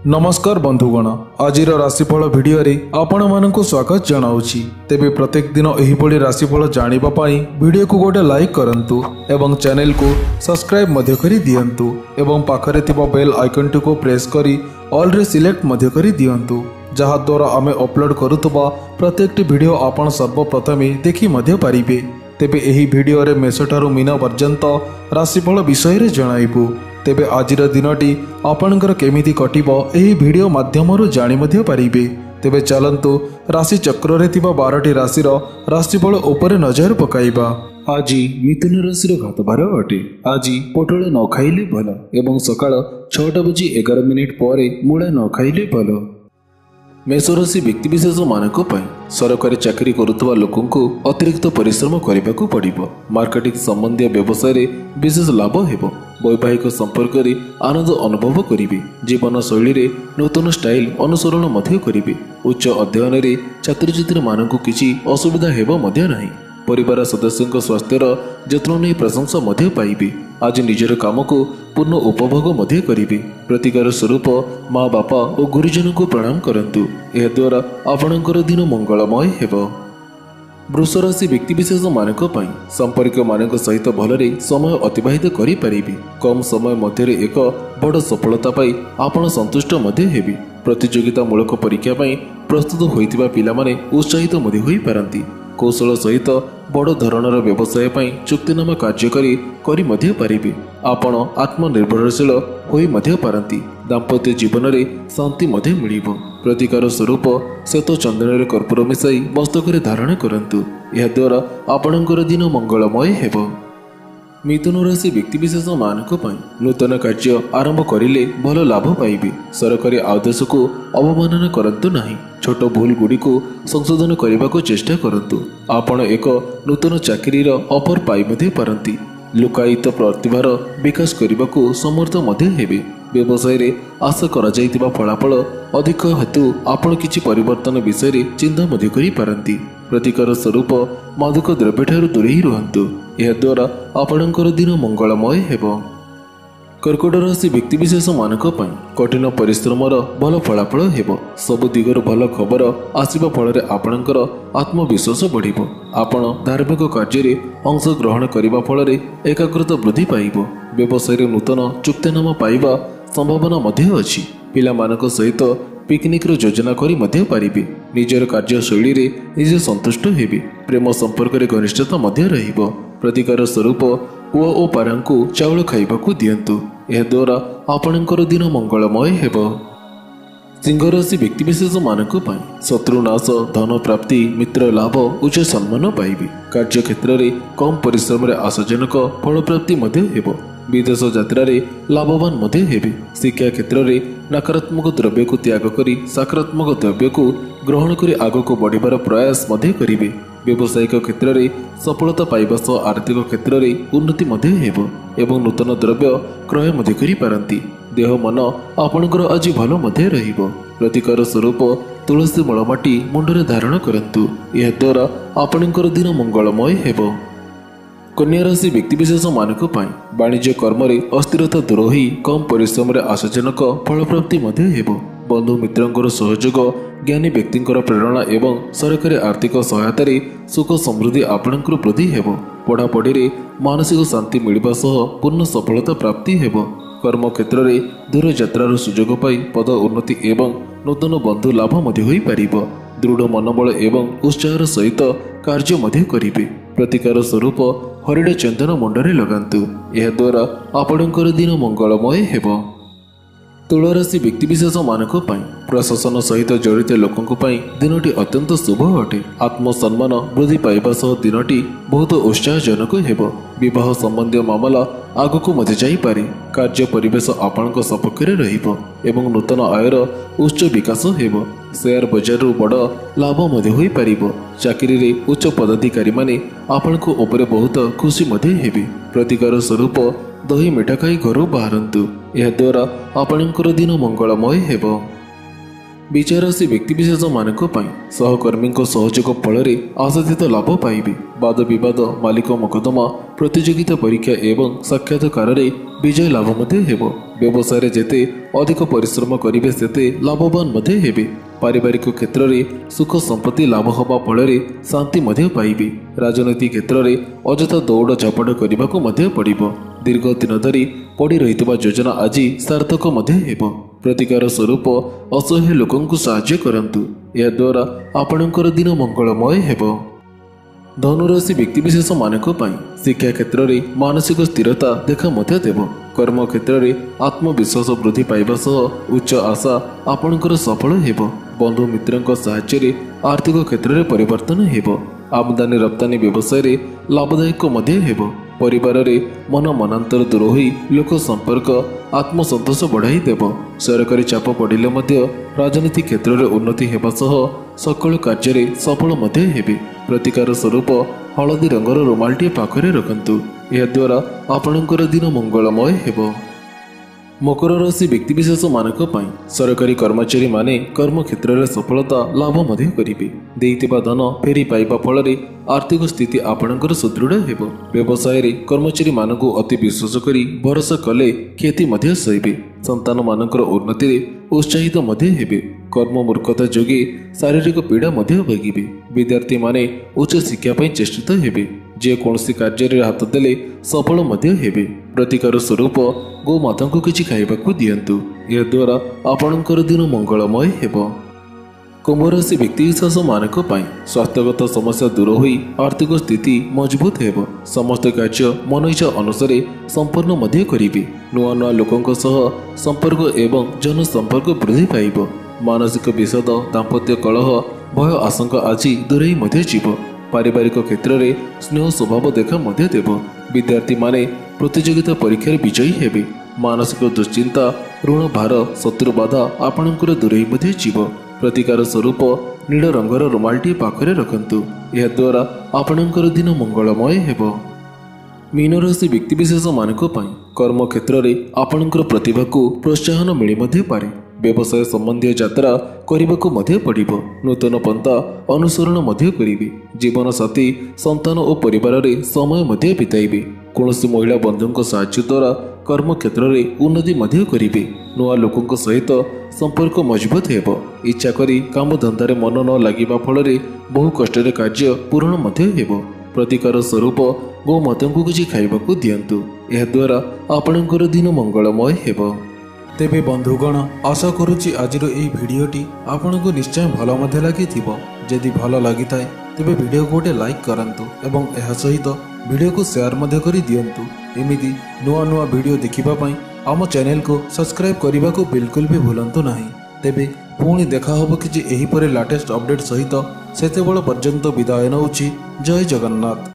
नमस्कार बंधुगण, आज राशिफल भिडियो आपण मानक स्वागत जनाऊँगी। तेबे प्रत्येक दिन एहिभଳି राशिफल जानिबा पाई वीडियो को गोटे लाइक करंतु एवं चैनल को सब्सक्राइब मध्य करी दियंतु एवं पाखरे थिबा बेल आइकन को प्रेस करी ऑल रे सिलेक्ट मध्य करी दियंतु, जहा द्वारा आमे अपलोड करुतबा प्रत्येक वीडियो आपण सर्वप्रथमे देखि मध्य पारिबे। तेबे एही भिडियो रे मेषठारु मीन पर्यंत राशिफल विषय रे जणाइबु। तेबे आजिर दिनटी आपणकर केमिति कटिबो एही भिडियो माध्यमरु जानि मध्य पारिबे। तेबे चलंतु राशि चक्र रे थिबा 12टी राशिर राशिफल उपरे नजर पकाइबा। आज मिथुन राशि घातबार अटे। आज पोटल न खाइले भल एवं सकाळ 6:11 पर मूला न खाइले भल। मेष राशि व्यक्तिविशेष मानक सरकारी चाकरी करुवा लोक अतिरिक्त परिश्रम करने को पड़ो। मार्केटिंग संबंधी व्यवसाय रे विशेष लाभ हेबो। वैवाहिक संपर्क रे आनंद अनुभव करिवे। जीवन शैली रे नूतन स्टाइल अनुसरण मध्य करिवे। उच्च अध्ययन रे छात्र छात्री मानक किछि असुविधा हेबो मध्य नाही। परिवार सदस्यों स्वास्थ्यर जत्न नहीं प्रशंसा मध्य पाइबे। आज निजर काम को पूर्ण उपभोग मध्य करिवे। प्रतिकार स्वरूप माँ बापा और गुरुजन को प्रणाम करंतु, यह द्वारा आपणकर दिन मंगलमय हेबो। वृष राशि व्यक्तिविशेष मानक संपर्क मानक सहित भलरे समय अतिबाहित करि पारिबे। कम समय मध्य एक बड़ सफलता पाई आपण संतुष्ट मध्य हेबे। प्रतियोगिता मूलक परीक्षा पाई प्रस्तुत होइतिबा पिलामाने उत्साहित मध्य होई पारंती। कौशल सहित बड़ धरणर व्यवसाय पाई चुक्तिनामा कार्यकारी करी मध्य पारिबे। आपण आत्मनिर्भरशील होई मध्य पारंती। दाम्पत्य जीवन रे शांति मध्य मिलिबो। प्रतिकार स्वरूप श्वेत चंदन कर्पूर मिसाई मस्तक धारण करंतु, यह द्वारा आपणकर दिन मंगलमय हेबो। मिथुन राशि व्यक्तिविशेष मानक नूतन कार्य आरंभ करिले भल लाभ पाइबे। सरकारी आदेश को अवमानना करंतु नाही। छोट भूल गुड़ी को संशोधन करने को चेष्टा करंतु। आपण एक नूतन चाकरीर ऑफर पाई मध्य पारंती। लुकायित प्रतिभार विकास करने को समर्थ मध्य हेबे। व्यवसाय रे आशा करा जायतिबा फलाफल अधिक हेतु आपण किछि परिवर्तन विषय रे चिंता मध्य करि पारंती। प्रतिकार स्वरूप मादक द्रव्य ठारू दूरेई रुहंतु, यह द्वारा आपणकर दिन मंगलमय हेबो। कर्कट राशि व्यक्तिविशेष मानक कठिन परिश्रमर भल फलाफल हेबो। सबु दिगर भल खबर आसिबा फल आपणकर आत्मविश्वास बढ़िबो। आपण धार्मिक कार्य रे अंश ग्रहण करिबा फल रे एकाग्रता वृद्धि पाइबो। व्यवसाय रे नूतन चुक्तिनामा पाइबा संभावना मध्य अछि। पिला मानक सहित पिकनिक रो योजना करी मध्य पारिबे। निजर कार्यशैली रे निजे संतुष्ट हेबे। प्रेम संपर्क रे घनिष्ठता मध्य रहिबो। प्रतिकार स्वरूप पुआ ओ पारांकु चाउल खाइबाकु दियंतु, यह द्वारा आपणकर दिन मंगलमय हेबो। सिंह राशि व्यक्तिविशेष मानक शत्रु नाश, धन प्राप्ति, मित्र लाभ, उच्च सम्मान पाइबे। कार्य क्षेत्र में कम परिश्रम रे आशाजनक फल प्राप्ति मध्य हेबो। विदेश यात्रा रे लाभवान मध्य हेबे। शिक्षा क्षेत्र में नकारात्मक द्रव्य को त्याग करी सकारात्मक द्रव्य को ग्रहण करी आगको बढ़िबार प्रयास मध्य करिवे। व्यावसायिक क्षेत्र में सफलता पाइबा सह आर्थिक क्षेत्र में उन्नति मध्य हेबो एवं नूतन द्रव्य क्रय मध्य करि पारंती। देह मन आपणकर आज भल मध्य रहिबो। प्रतिकार स्वरूप तुलसी मलमाटी मुंडरे धारण करंतु, यह द्वारा आपणकर दिन मंगलमय हेबो। कन्या राशि व्यक्तिविशेष मानक वाणिज्य कर्म रे अस्थिरता दूर होई कम परिश्रम रे आशाजनक फल प्राप्ति मध्य हेबो। बंधु मित्रंकर सहयोग, ज्ञानी व्यक्तिंकर प्रेरणा एवं सरकारी आर्थिक सहायता रे सुख समृद्धि आपणकर वृद्धि हेबो। पढ़ापढ़ी रे मानसिक शांति मिलिबा सह पूर्ण सफलता प्राप्ति हेबो। कर्म क्षेत्र में दूर यात्रार सुजोग पाई पद उन्नति एवं नूतन बंधु लाभ मध्य होई पारिबो। दृढ़ मनोबल एवं उत्साहर सहित कार्य मध्य करिवे। प्रतिकार स्वरूप हरिण चंदन मुंडरे लगांतु, यह द्वारा आपणकर दिन मंगलमय हेबो। तुला राशि व्यक्तिविशेष मानक प्रशासन सहित जड़ित लोकों दिनटी अत्यंत शुभ अटे। आत्मसम्मान वृद्धि पाइबा सह दिनटी बहुत उत्साहजनक हेबो। विवाह संबंधी मामला आगको मध्य जाई पारे। कार्य परिवेश आपणक सपक्ष रहिबो एवं नूतन आयर उच्च विकास हेबो। शेयर बजार बड़ लाभ मध्य होई पारिबो। चाकरी रे उच्च पदाधिकारी माने आपणक उपरे बहुत खुशी मध्य हेबे। प्रतिकार स्वरूप दही मिठा खाई घर बाहरंतु, यह द्वारा आपणकर दिन मंगलमय हेबो। विचारासी व्यक्तिविशेष मानक सहकर्मी सहयोग फल आशातीत लाभ पाइबे। वाद विवाद, मालिक मोकदमा, प्रतियोगिता परीक्षा एवं साक्षात्कार विजय लाभ मध्य हेबो। व्यवसाय जेते अधिक परिश्रम करिवे सेते लाभवान मध्य हेबे। पारिवारिक क्षेत्र में सुख संपत्ति लाभ हवा फल शांति मध्य पाइबे। राजनीति क्षेत्र में अजथा दौड़ झपट करने को मध्य पड़िबो। दीर्घ दिन धरी पड़ी रही योजना आज सार्थक मध्य हेबो। प्रतिकार स्वरूप असहाय लोकंकु साहाय्य करंतु। या द्वारा आपणकर दिन मंगलमय हेबो। धनुराशि व्यक्तिविशेष मानक पाई शिक्षा क्षेत्र में मानसिक स्थिरता देखा मध्य देव। कर्म क्षेत्र में आत्मविश्वास वृद्धि पाइबा सह उच्च आशा आपणकर सफल हेबो। बंधु मित्रंक साहाय्य आर्थिक क्षेत्र में परिवर्तन हेबो। आमदानी रप्तानी व्यवसाय लाभदायक मध्य हेबो। परिवार रे मन मनांतर दूर होई लोक संपर्क आत्मसंतोष बढ़ाई देव। सरकारी चाप पड़िले मध्य राजनीति क्षेत्र में उन्नति हेबा सह सकल कार्य रे सफल मध्य हेबे। प्रतिकार स्वरूप हलदी रंगर रुमालटी पाखरे रखंतु। यह द्वारा आपणकर दिन मंगलमय हेबो। मकर राशि व्यक्तिविशेष मानक पाई सरकारी कर्मचारी माने कर्म क्षेत्र में सफलता लाभ मध्य करिवे। देइतिबा धन फेरी पाइबा फल आर्थिक स्थिति आपणकर सुदृढ़ हेबो। व्यवसाय रे कर्मचारी मानकु अति विश्वास करी भरोसा कले क्षति मध्य सहिबे। संतान मानकर उन्नति रे उत्साहित मध्य हेबे। कर्म मूर्खता जोगे शारीरिक पीड़ा मध्य भोगिबे। विद्यार्थी माने उच्च शिक्षा पई चेष्टित हेबे। जे कौनसी कार्य रे हाथ देले सफल मध्य हेबे। प्रतिकार स्वरूप गोमाता को किछि खाइबाकु दियंतु। यह द्वारा आपणकर दिन मंगलमय हेबो। कुंभ राशि व्यक्तिविशेष मानक पाई स्वास्थ्यगत समस्या दूर होई आर्थिक स्थिति मजबूत हेबो। समस्त कार्य मन इच्छा अनुसार संपन्न मध्य करिवे। नुआ नुआ लोकंक सह संपर्क एवं जन संपर्क वृद्धि पाइबो। मानसिक विषाद दाम्पत्य कलह भय आशंका आज दूरेई मध्य जीव। पारिवारिक क्षेत्र में स्नेह स्वभाव देखा मध्य देव। विद्यार्थी माने प्रतियोगिता परीक्षा विजयी हेबे। मानसिक दुश्चिंता ऋण भार शत्रु बाधा आपणकर दूरेई मध्य जीव। प्रतिकार स्वरूप नील रंगर रुमालटी पाखरे रखंतु। यह द्वारा आपणकर दिन मंगलमय हेबो। मीन राशि व्यक्तिविशेष मानक पाई कर्म क्षेत्र में आपणकर प्रतिभा को प्रोत्साहन मिली मध्य पारे। व्यवसाय संबंधी यात्रा करने को मध्य पड़िबो। नूतन पंथा अनुसरण मध्य करिवे। जीवन साथी संतान और परिवार रे समय मध्य बिताइबे। कौनसी महिला बंधुओं साहाय्य द्वारा कर्म क्षेत्र में उन्नति मध्य करिवे। नुआ लोकों सहित संपर्क मजबूत हेबो। इच्छा करी काम धंदारे मन न लागिबा फल बहु कष्ट कार्य पूर्ण मध्य हेबो। प्रतिकार स्वरूप गोमाता को किछि खाइबाकु दियंतु। यह द्वारा आपणकर दिन मंगलमय हेबो। तेबे बंधुगण आशा करुच्ची आज भिडियोटी आपको निश्चय भल लगी। जदि भल लगी थाए तेबे वीडियो को गोटे लाइक करंतु एवं यह सहित वीडियो को शेयर मध्य करि दियंतु। एमिति नुआ नुआ वीडियो देखिबा पई आम चैनल को सब्सक्राइब करने को बिल्कुल भी भूलंतु नहीं। तेबे पुणी देखा होबो कि एही परे लेटेस्ट अपडेट सहित सेतेबेଳ पर्यंत विदाय नउछि। जय जगन्नाथ।